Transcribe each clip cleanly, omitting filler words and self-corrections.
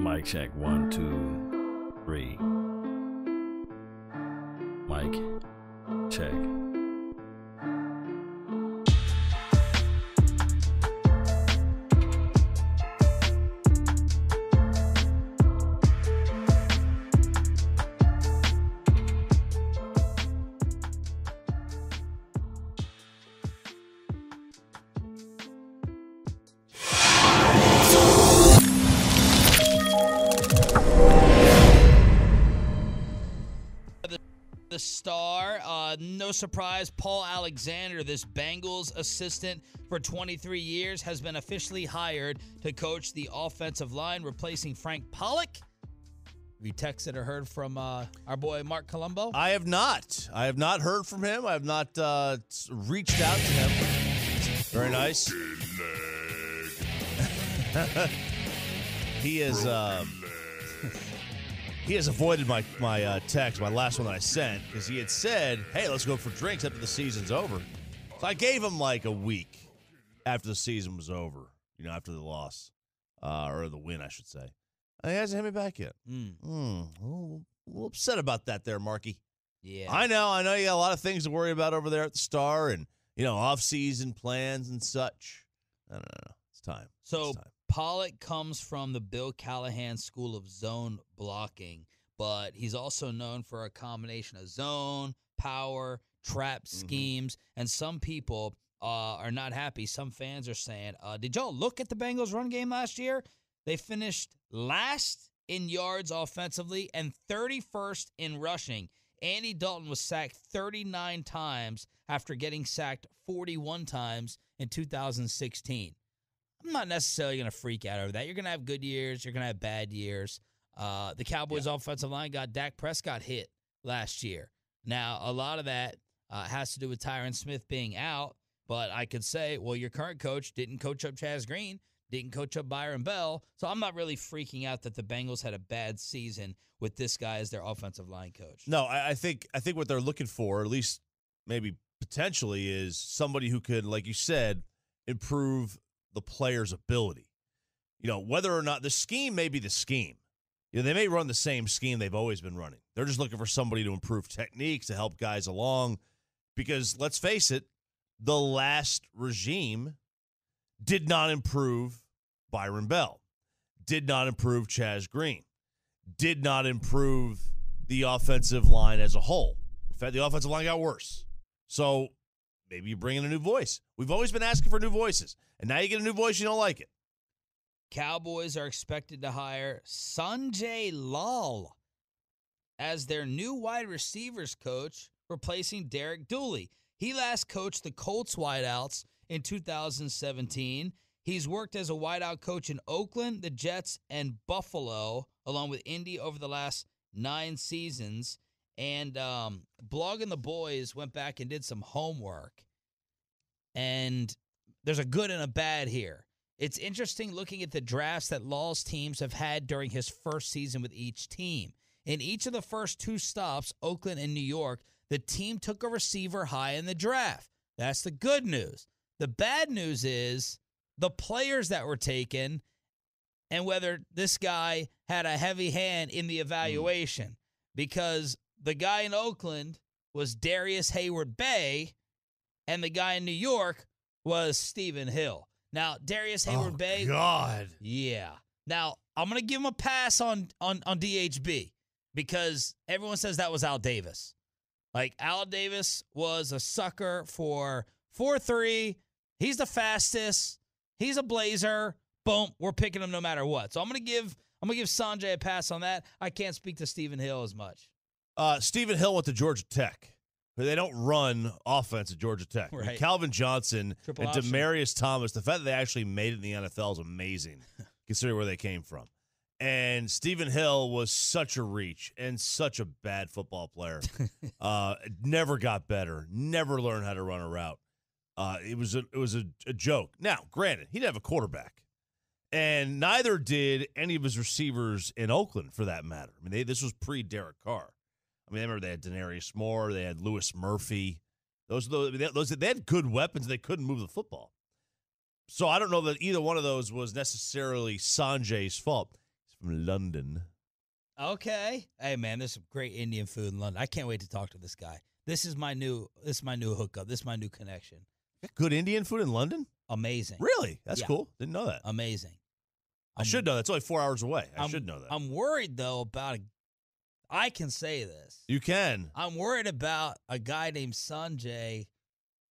Mic check. 1, 2, 3. Mic check. The star, no surprise, Paul Alexander, this Bengals assistant for 23 years, has been officially hired to coach the offensive line, replacing Frank Pollock. Have you texted or heard from our boy Mark Colombo? I have not. I have not heard from him. I have not reached out to him. Very nice. He is... He has avoided my text, my last one that I sent, because he had said, hey, let's go for drinks after the season's over. So I gave him like a week after the season was over, after the loss, or the win, I should say. And he hasn't hit me back yet. A little upset about that there, Marky. Yeah. I know you got a lot of things to worry about over there at the Star and, off-season plans and such. I don't know. It's time. So It's time. Pollock comes from the Bill Callahan School of Zone Blocking, but he's also known for a combination of zone, power, trap schemes, and some people are not happy. Some fans are saying, did y'all look at the Bengals run game last year? They finished last in yards offensively and 31st in rushing. Andy Dalton was sacked 39 times after getting sacked 41 times in 2016. I'm not necessarily going to freak out over that. You're going to have good years. You're going to have bad years. The Cowboys' offensive line got Dak Prescott hit last year. Now, a lot of that has to do with Tyron Smith being out, but I could say, well, your current coach didn't coach up Chaz Green, didn't coach up Byron Bell, so I'm not really freaking out that the Bengals had a bad season with this guy as their offensive line coach. No, I think what they're looking for, at least maybe potentially, is somebody who could, like you said, improve the player's ability. Whether or not the scheme may be the scheme. They may run the same scheme they've always been running. They're just looking for somebody to improve techniques, to help guys along. Because let's face it, the last regime did not improve Byron Bell, did not improve Chaz Green, did not improve the offensive line as a whole. In fact, the offensive line got worse. So maybe you bring in a new voice. We've always been asking for new voices. And now you get a new voice, you don't like it. Cowboys are expected to hire Sanjay Lal as their new wide receivers coach, replacing Derek Dooley. He last coached the Colts wideouts in 2017. He's worked as a wideout coach in Oakland, the Jets, and Buffalo, along with Indy over the last 9 seasons. And Blogging the Boys went back and did some homework. And there's a good and a bad here. It's interesting looking at the drafts that Law's teams have had during his first season with each team. In each of the first 2 stops, Oakland and New York, the team took a receiver high in the draft. That's the good news. The bad news is the players that were taken and whether this guy had a heavy hand in the evaluation. Because the guy in Oakland was Darius Hayward-Bay, and the guy in New York was Stephen Hill. Now, Darius Hayward-Bay. God. Yeah. Now, I'm going to give him a pass on DHB because everyone says that was Al Davis. Like, Al Davis was a sucker for 4.3. He's the fastest. He's a blazer. Boom. We're picking him no matter what. So I'm going to give Sanjay a pass on that. I can't speak to Stephen Hill as much. Stephen Hill went to Georgia Tech. They don't run offense at Georgia Tech. Right. I mean, Calvin Johnson Triple and option. Demaryius Thomas, the fact that they actually made it in the NFL is amazing, considering where they came from. And Stephen Hill was such a reach and such a bad football player. Never got better. Never learned how to run a route. It was a joke. Now, granted, he didn't have a quarterback, and neither did any of his receivers in Oakland, for that matter. I mean, this was pre-Derek Carr. I mean, I remember they had Denarius Moore, they had Lewis Murphy. They had good weapons. They couldn't move the football. So I don't know that either one of those was necessarily Sanjay's fault. As from London. Okay. Hey, man, there's some great Indian food in London. I can't wait to talk to this guy. This is my new hookup. This is my new connection. Good Indian food in London? Amazing. Really? That's Yeah. cool. Didn't know that. Amazing. I should know that. It's only 4 hours away. I should know that. I'm worried, though, about I can say this. You can. I'm worried about a guy named Sanjay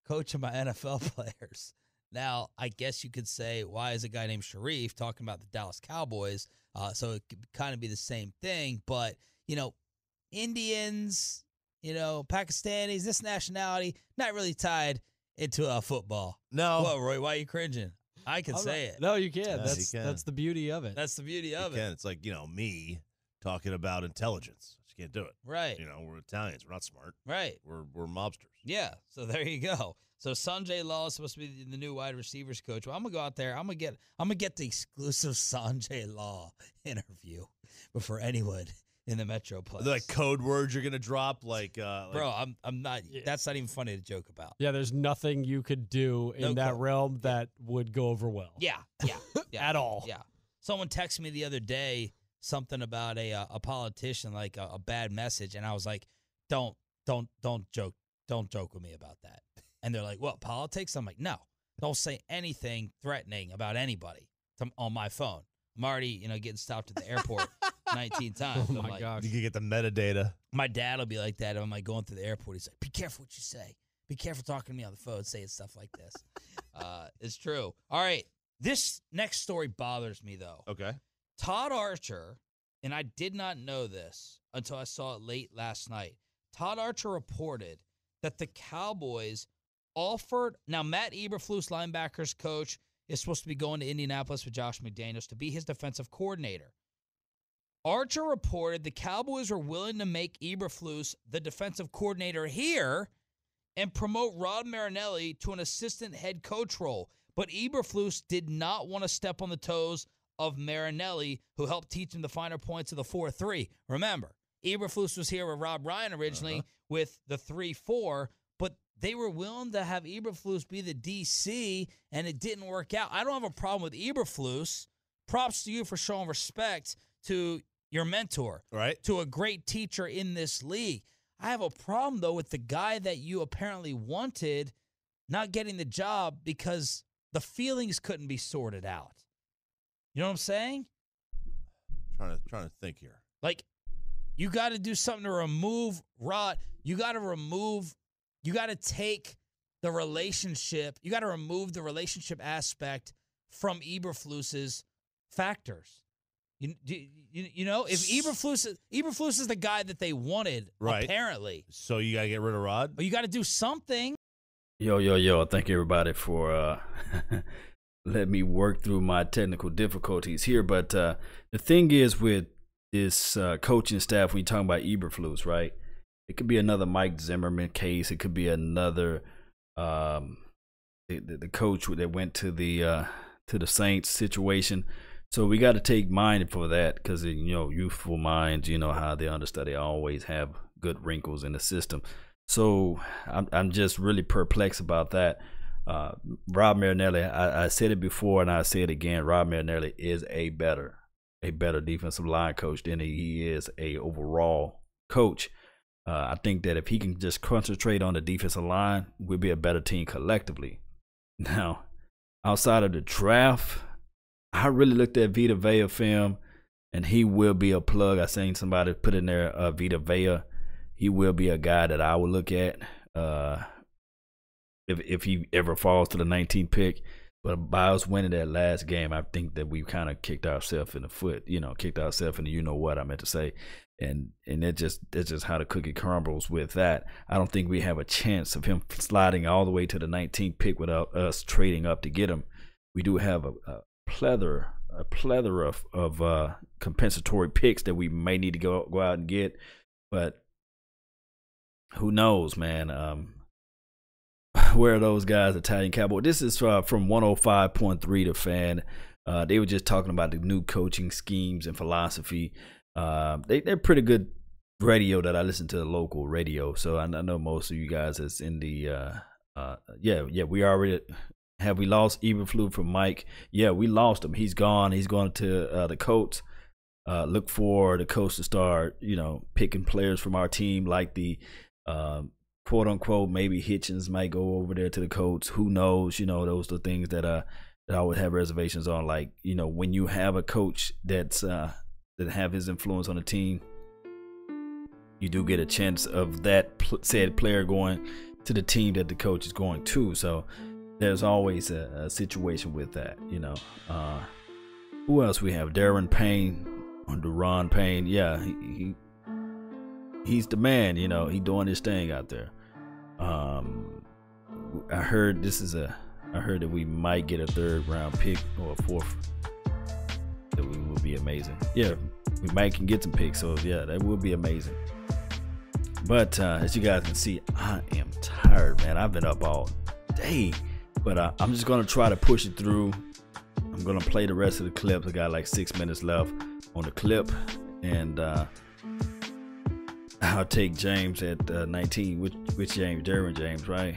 coaching my NFL players. Now, I guess you could say, why is a guy named Sharif talking about the Dallas Cowboys? So it could kind of be the same thing. But, Indians, Pakistanis, this nationality, not really tied into football. No. What, Roy, why are you cringing? I can say it. No, you can. Yes, That's the beauty of it. That's the beauty of You it. can. It's like, me talking about intelligence. You can't do it. Right. We're Italians. We're not smart. Right. We're mobsters. Yeah, so there you go. So Sanjay Law is supposed to be the new wide receivers coach. Well, I'm gonna go out there. I'm gonna get the exclusive Sanjay Law interview before anyone in the Metroplex. The code words you're gonna drop, Bro, I'm not. That's not even funny to joke about. Yeah, there's nothing you could do in that code. realm that would go over well. Yeah. At all. Yeah. Someone texted me the other day something about a politician, like a bad message, and I was like, don't joke with me about that. And they're like, what, politics? I'm like, no, don't say anything threatening about anybody on my phone. I'm already, getting stopped at the airport 19 times. Oh, I'm my like, gosh. You can get the metadata. my dad will be like that. I'm like going through the airport. He's like, be careful what you say. Be careful talking to me on the phone, saying stuff like this. It's true. All right. This next story bothers me, though. Okay. Todd Archer, and I did not know this until I saw it late last night. Todd Archer reported that the Cowboys offered. Now, Matt Eberflus, linebackers coach, is supposed to be going to Indianapolis with Josh McDaniels to be his defensive coordinator. Archer reported the Cowboys were willing to make Eberflus the defensive coordinator here and promote Rod Marinelli to an assistant head coach role. But Eberflus did not want to step on the toes of Marinelli, who helped teach him the finer points of the 4-3. Remember, Eberflus was here with Rob Ryan originally with the 3-4, but they were willing to have Eberflus be the DC, and it didn't work out. I don't have a problem with Eberflus. Props to you for showing respect to your mentor, Right. to a great teacher in this league. I have a problem, though, with the guy that you apparently wanted not getting the job because the feelings couldn't be sorted out. You know what I'm saying? Trying to think here. Like, you got to do something to remove Rod. You got to take the relationship. You got to remove the relationship aspect from Eberflus's factors. If Eberflus is the guy that they wanted, Right. apparently. So you got to get rid of Rod? But you got to do something. Yo. Thank everybody for letting me work through my technical difficulties here. But the thing is with this coaching staff, when you're talking about Eberflus, right? It could be another Mike Zimmerman case. It could be another the coach that went to the Saints situation. So we got to take mind for that because, youthful minds, how the understudy always have good wrinkles in the system. So I'm just really perplexed about that. Rob Marinelli, I said it before and I say it again. Rob Marinelli is a better defensive line coach than he is a overall coach. I think that if he can just concentrate on the defensive line, we'll be a better team collectively. Now, outside of the draft, I really looked at Vita Vea film, and he will be a plug. I seen somebody put in there Vita Vea. He will be a guy that I would look at if he ever falls to the 19th pick. But by us winning that last game, I think that we kind of kicked ourselves in the foot. Kicked ourselves in the what I meant to say. And that's just how the cookie crumbles with that. I don't think we have a chance of him sliding all the way to the 19th pick without us trading up to get him. We do have a plethora of compensatory picks that we may need to go out and get, but who knows, man? Where are those guys, Italian Cowboy? This is from 105.3 The Fan. They were just talking about the new coaching schemes and philosophy. They're pretty good radio that I listen to, the local radio. So I know most of you guys is in the we already. Have we lost Eberflus from Mike? Yeah, we lost him. He's gone. He's going to the Colts. look for the coach to start, picking players from our team, like the quote unquote maybe Hitchens might go over there to the coach. Who knows? Those are the things that I would have reservations on. Like, when you have a coach that have his influence on the team, you do get a chance of that said player going to the team that the coach is going to. So there's always a situation with that. Who else we have? Darren Payne, Deron Payne. Yeah, he's the man. He doing his thing out there. I heard that we might get a 3rd round pick or a 4th. That would be amazing. Yeah, we might can get some picks. So yeah, that would be amazing. But as you guys can see, I am tired, man. I've been up all day, but I'm just gonna try to push it through. I'm gonna play the rest of the clips. I got like 6 minutes left on the clip, and I'll take James at 19. Which James? Derwin James, right?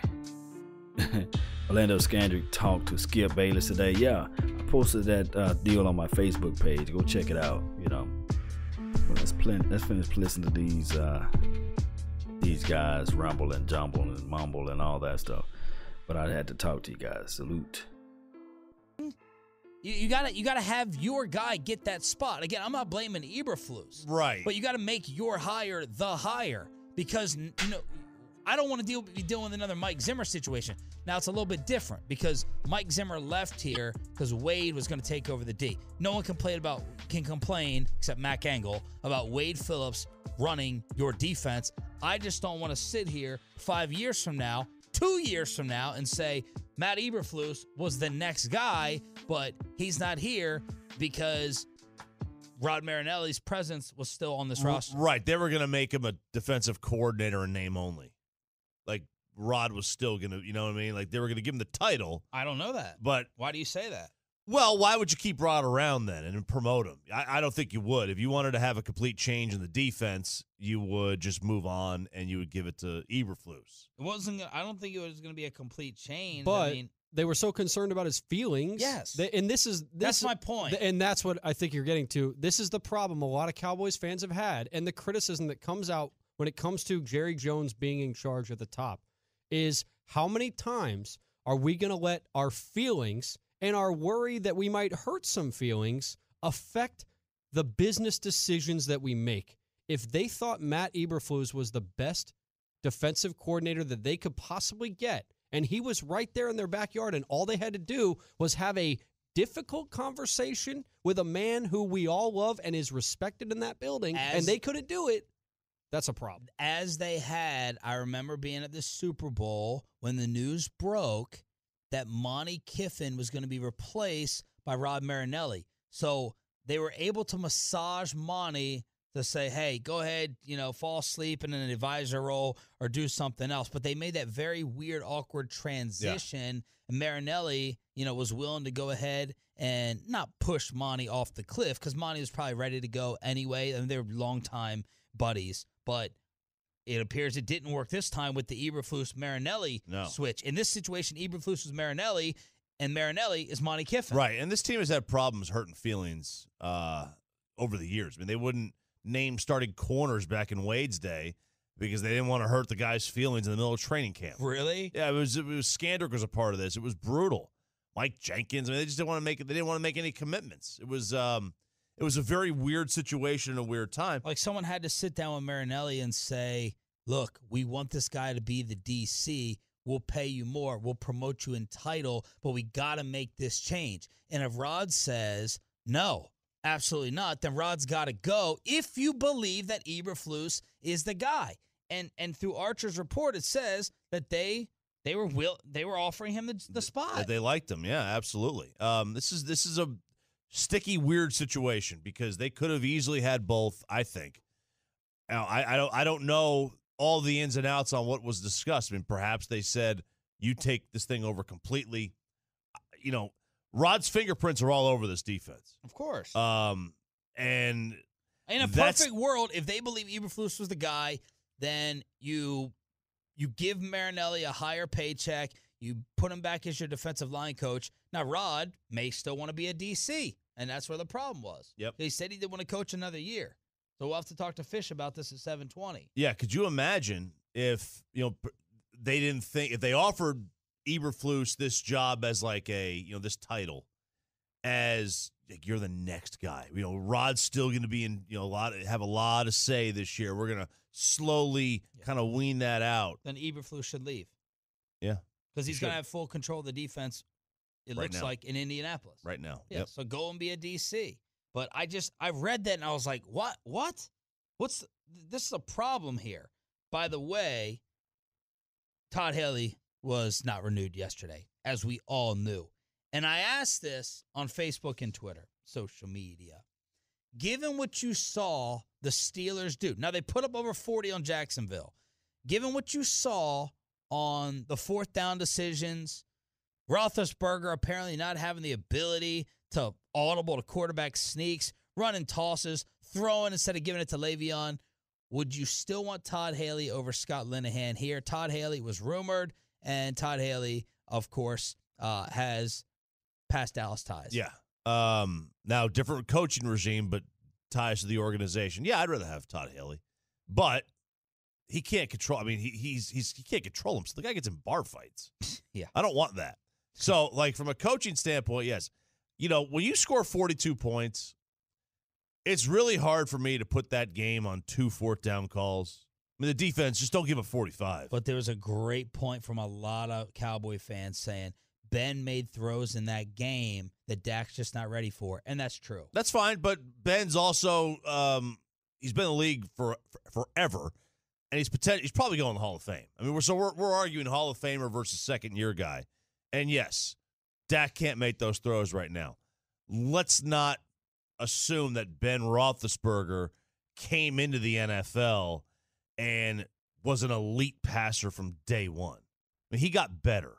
Orlando Scandrick talked to Skip Bayless today. Yeah, I posted that deal on my Facebook page. Go check it out. But let's finish listening to these guys rumble and jumble and mumble and all that stuff. But I had to talk to you guys. Salute. You gotta have your guy get that spot. Again, I'm not blaming Eberflus, right? But you gotta make your hire the hire, because I don't want to be dealing with another Mike Zimmer situation. Now it's a little bit different because Mike Zimmer left here because Wade was going to take over the D. No one can complain except Matt Angle about Wade Phillips running your defense. I just don't want to sit here 5 years from now, 2 years from now, and say Matt Eberflus was the next guy, but he's not here because Rod Marinelli's presence was still on this roster. Right. They were going to make him a defensive coordinator in name only. Like, Rod was still going to, you know what I mean? Like, they were going to give him the title. I don't know that. But why do you say that? Well, why would you keep Rod around then and promote him? I don't think you would. If you wanted to have a complete change in the defense, you would just move on and you would give it to Eberflus. I don't think it was going to be a complete change. But they were so concerned about his feelings. Yes. That's my point. And that's what I think you're getting to. This is the problem a lot of Cowboys fans have had, and the criticism that comes out when it comes to Jerry Jones being in charge at the top is how many times are we going to let our feelings and our worry that we might hurt some feelings affect the business decisions that we make? If they thought Matt Eberflus was the best defensive coordinator that they could possibly get, and he was right there in their backyard, and all they had to do was have a difficult conversation with a man who we all love and is respected in that building, and they couldn't do it, that's a problem. As they had, I remember being at the Super Bowl when the news broke that Monty Kiffin was going to be replaced by Rod Marinelli. So they were able to massage Monty to say, hey, go ahead, fall asleep in an advisor role or do something else. But they made that very weird, awkward transition. Yeah. And Marinelli, was willing to go ahead and not push Monty off the cliff because Monty was probably ready to go anyway. I mean, they were longtime buddies. But it appears it didn't work this time with the Eberflus-Marinelli switch. In this situation, Eberflus was Marinelli, and Marinelli is Monty Kiffin. Right, and this team has had problems hurting feelings over the years. I mean, they wouldn't name starting corners back in Wade's day because they didn't want to hurt the guy's feelings in the middle of training camp. Really? Yeah, it was Scandrick was a part of this. It was brutal. Mike Jenkins. I mean, they just didn't want to make it. They didn't want to make any commitments. It was a very weird situation and a weird time. Like someone had to sit down with Marinelli and say, look, we want this guy to be the DC. We'll pay you more. We'll promote you in title, but we got to make this change. And if Rod says, no, absolutely not, then Rod's got to go if you believe that Eberflus is the guy. And through Archer's report, it says that they were offering him the spot. That they liked him, yeah, absolutely. This is a sticky, weird situation because they could have easily had both, I think. Now, I don't know all the ins and outs on what was discussed. I mean, perhaps they said, you take this thing over completely. Rod's fingerprints are all over this defense. Of course. And in a perfect world, if they believe Eberflus was the guy, then you give Marinelli a higher paycheck. You put him back as your defensive line coach. Now, Rod may still want to be a DC, and that's where the problem was. Yep. He said he didn't want to coach another year. So we'll have to talk to Fish about this at 7:20. Yeah, could you imagine if, they didn't think, if they offered Eberflus this job as like a, this title as like, you're the next guy. Rod's still going to be in, have a lot of say this year. We're going to slowly kind of wean that out. Then Eberflus should leave. Yeah. Because he's going to have full control of the defense, it looks like, in Indianapolis. Right now. Yeah, Yep. so go and be a DC. But I read that and I was like, what? This is a problem here. By the way, Todd Haley was not renewed yesterday, as we all knew. And I asked this on Facebook and Twitter, social media. Given what you saw the Steelers do, now they put up over 40 on Jacksonville. Given what you saw on the fourth down decisions, Roethlisberger apparently not having the ability to audible to quarterback sneaks, running tosses, throwing instead of giving it to Le'Veon, would you still want Todd Haley over Scott Linehan here? Todd Haley was rumored, and Todd Haley, of course, has past Dallas ties. Yeah. Now, different coaching regime, but ties to the organization. Yeah, I'd rather have Todd Haley. But he can't control. I mean, he can't control himself. The guy gets in bar fights. Yeah. I don't want that. So, like, from a coaching standpoint, yes. When you score 42 points, it's really hard for me to put that game on 2 fourth-down calls. I mean, the defense, just don't give up 45. But there was a great point from a lot of Cowboy fans saying Ben made throws in that game that Dak's just not ready for, and that's true. That's fine, but Ben's also he's been in the league for forever, and he's probably going to the Hall of Fame. I mean, we're arguing Hall of Famer versus second-year guy. And, yes, Dak can't make those throws right now. Let's not assume that Ben Roethlisberger came into the NFL and was an elite passer from day one. I mean, he got better.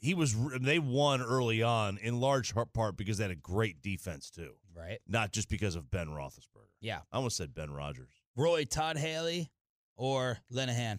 They won early on in large part because they had a great defense too. Right. Not just because of Ben Roethlisberger. Yeah. I almost said Ben Rodgers. Roy, Todd Haley, or Linehan?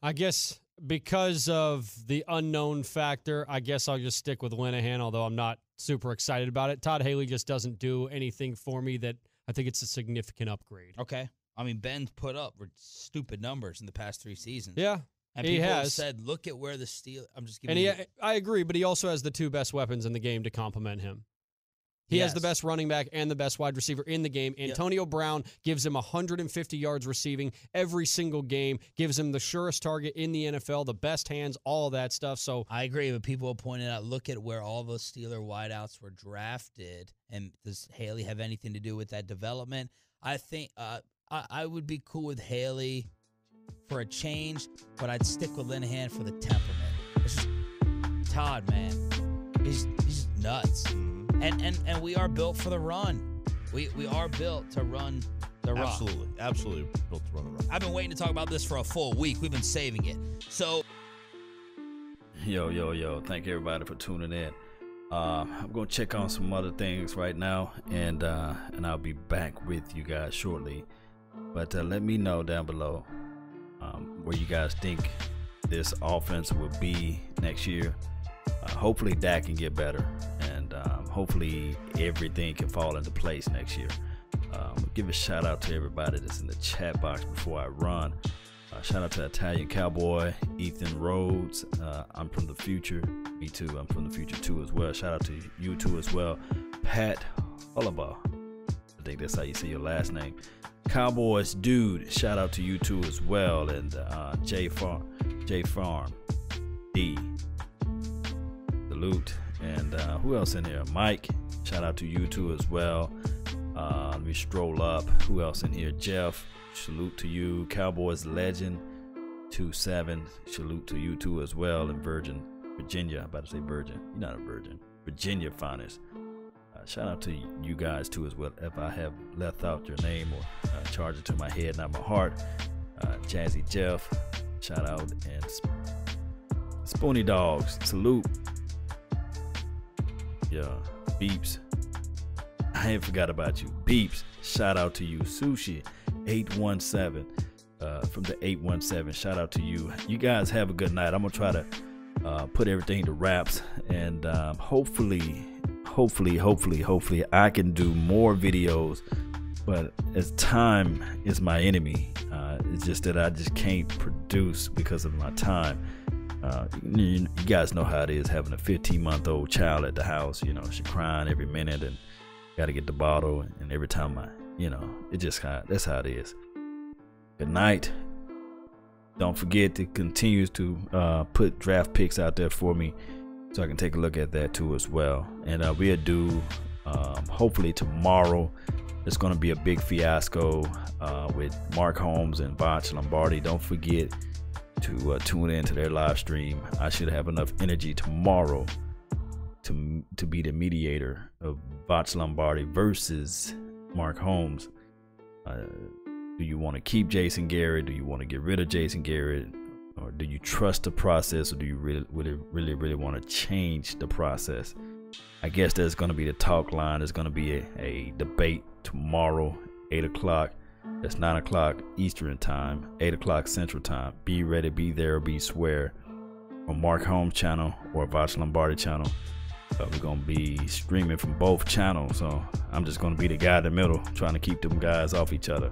I guess because of the unknown factor, I guess I'll just stick with Linehan, although I'm not super excited about it. Todd Haley just doesn't do anything for me that I think it's a significant upgrade. Okay. I mean, Ben's put up stupid numbers in the past 3 seasons. Yeah. And he people has have said, look at where the Steelers. I'm just giving and you. I agree, but he also has the 2 best weapons in the game to complement him. He has the best running back and the best wide receiver in the game. Antonio Brown gives him 150 yards receiving every single game, gives him the surest target in the NFL, the best hands, all of that stuff. So I agree, but people have pointed out, look at where all those Steeler wideouts were drafted, and does Haley have anything to do with that development? I think I would be cool with Haley for a change, but I'd stick with Linehan for the temperament. It's just Todd, man. He's nuts. And we are built for the run. We are built to run the rock. Absolutely built to run the rock. I've been waiting to talk about this for a full week. We've been saving it. So, Yo. Thank everybody for tuning in. I'm going to check on some other things right now, and I'll be back with you guys shortly. But let me know down below where you guys think this offense will be next year. Hopefully Dak can get better, and hopefully everything can fall into place next year. Give a shout out to everybody that's in the chat box before I run. Shout out to Italian Cowboy, Ethan Rhodes. I'm from the future. Me too. I'm from the future too as well. Shout out to you too as well. Pat Hullabaugh. I think that's how you say your last name. Cowboys dude. Shout out to you too as well. And J Farm D. Salute. And who else in here? Mike. Shout out to you too as well. Let me stroll up. Who else in here? Jeff. Salute to you. Cowboys legend 27. Salute to you too as well. And Virginia. I'm about to say Virgin. You're not a virgin. Virginia finest. Shout out to you guys too as well. If I have left out your name or charge it to my head, not my heart. Jazzy Jeff. Shout out. And Spoony Dogs. Salute. Yeah. Beeps. I ain't forgot about you. Beeps. Shout out to you. Sushi 817 from the 817. Shout out to you. You guys have a good night. I'm gonna try to put everything to wraps, and hopefully I can do more videos. But as time is my enemy, it's just that I just can't produce because of my time. You guys know how it is having a 15-month-old child at the house. You know, she's crying every minute and got to get the bottle. And every time that's how it is. Good night. Don't forget to continue to put draft picks out there for me so I can take a look at that too as well. And we'll do hopefully tomorrow. It's going to be a big fiasco with Mark Holmes and Voch Lombardi. Don't forget to tune in to their live stream. I should have enough energy tomorrow to be the mediator of Voch Lombardi versus Mark Holmes. Do you want to keep Jason Garrett? Do you want to get rid of Jason Garrett? Or do you trust the process, or do you really want to change the process? I guess that's going to be the talk line. There's going to be a debate tomorrow, 8 o'clock. That's 9 o'clock Eastern time, 8 o'clock Central time. Be ready, be there, or be square. On Mark Holmes channel or Voch Lombardi channel. We're going to be streaming from both channels. So I'm just going to be the guy in the middle, trying to keep them guys off each other.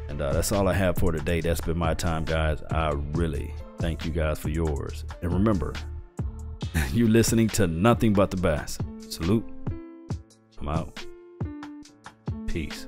And that's all I have for today. That's been my time, guys. I really thank you guys for yours. And remember, you're listening to nothing but the best. Salute. I'm out. Peace.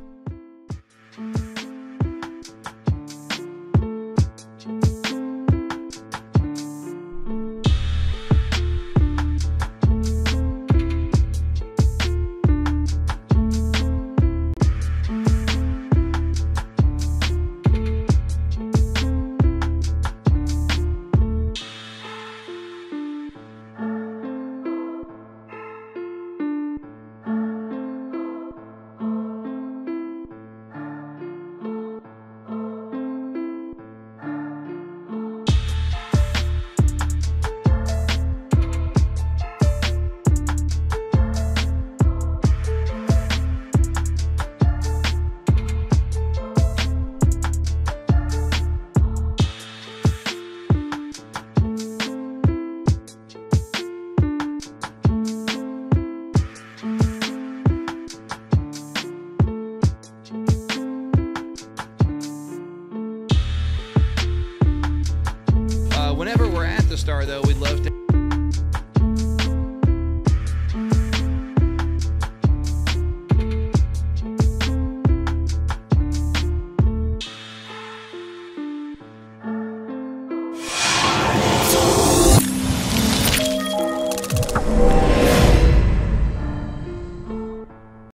Whenever we're at the Star, though, we'd love to